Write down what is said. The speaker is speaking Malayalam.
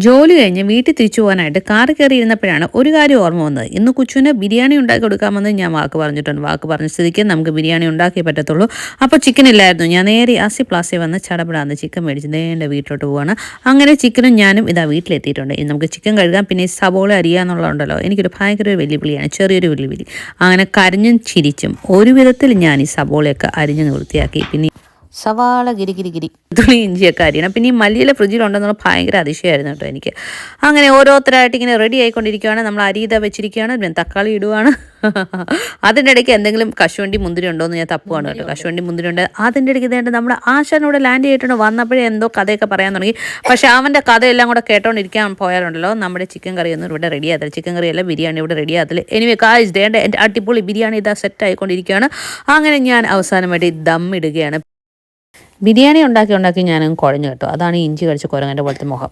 ജോലി കഴിഞ്ഞ് വീട്ടിൽ തിരിച്ചു പോകാനായിട്ട് കാറിൽ കയറി ഇരുന്നപ്പോഴാണ് ഒരു കാര്യം ഓർമ്മ വന്നത്. ഇന്ന് കുച്ചുവിന് ബിരിയാണി ഉണ്ടാക്കി കൊടുക്കാമെന്ന് ഞാൻ വാക്ക് പറഞ്ഞിട്ടുണ്ട്. വാക്ക് പറഞ്ഞ സ്ഥിതിക്ക് നമുക്ക് ബിരിയാണി ഉണ്ടാക്കിയേ പറ്റത്തുള്ളൂ. അപ്പോൾ ചിക്കൻ ഇല്ലായിരുന്നു. ഞാൻ നേരെ ആസി പ്ലാസി വന്ന് ചടപടാന്ന് ചിക്കൻ മേടിച്ച് നേരെ വീട്ടിലോട്ട് പോവാണ്. അങ്ങനെ ചിക്കനും ഞാനും ഇതാ വീട്ടിലെത്തിയിട്ടുണ്ട്. ഇനി നമുക്ക് ചിക്കൻ കഴുകാം. പിന്നെ ഈ സബോള അരിയാന്നുള്ളതുണ്ടല്ലോ, എനിക്കൊരു ഭയങ്കര ഒരു വെല്ലുവിളിയാണ്, ചെറിയൊരു വെല്ലുവിളി. അങ്ങനെ കരഞ്ഞും ചിരിച്ചും ഒരു വിധത്തിൽ ഞാൻ ഈ സബോളയൊക്കെ അരിഞ്ഞ് വൃത്തിയാക്കി. പിന്നെ സവാള ഗിരി തുണി ഇഞ്ചിയൊക്കെ അരിയണം. പിന്നെ ഈ മല്ലിയില ഫ്രിഡ്ജിലുണ്ടെന്നുള്ള ഭയങ്കര അതിശയമായിരുന്നു കേട്ടോ എനിക്ക്. അങ്ങനെ ഓരോരുത്തരായിട്ട് ഇങ്ങനെ റെഡി ആയിക്കൊണ്ടിരിക്കുകയാണ്. നമ്മൾ അരിത വെച്ചിരിക്കുകയാണ്. പിന്നെ തക്കാളി ഇടുവാണ്. അതിൻ്റെ ഇടയ്ക്ക് എന്തെങ്കിലും കശുവണ്ടി മുന്തിരി ഉണ്ടോ എന്ന് ഞാൻ തപ്പുവാണ് കേട്ടോ. കശുവണ്ടി മുന്തിരി ഉണ്ട്. അതിൻ്റെ ഇടയ്ക്ക് ഇതേണ്ട നമ്മുടെ ആശാനോട് ലാൻഡ് ചെയ്തിട്ടുണ്ട്. വന്നപ്പോഴേ എന്തോ കഥയൊക്കെ പറയാൻ തുടങ്ങി. പക്ഷേ അവൻ്റെ കഥയെല്ലാം കൂടെ കേട്ടോണ്ടിരിക്കാൻ പോയാലുണ്ടല്ലോ നമ്മുടെ ചിക്കൻ കറി ഒന്നും ഇവിടെ റെഡി ആകത്തില്ല. ചിക്കൻ കറിയല്ല, ബിരിയാണി ഇവിടെ റെഡി ആകത്തില്ല. എനിവേ കായ്സ് ദേണ്ട എൻ്റെ അടിപൊളി ബിരിയാണി ഇതാ സെറ്റ് ആയിക്കൊണ്ടിരിക്കുകയാണ്. അങ്ങനെ ഞാൻ അവസാനമായിട്ട് ദം ഇടുകയാണ്. ബിരിയാണി ഉണ്ടാക്കി ഞാനങ്ങ് കുഴഞ്ഞു കേട്ടോ. അതാണ് ഈ ഇഞ്ചി കഴിച്ച കുരങ്ങൻ്റെ പോലത്തെ മുഖം.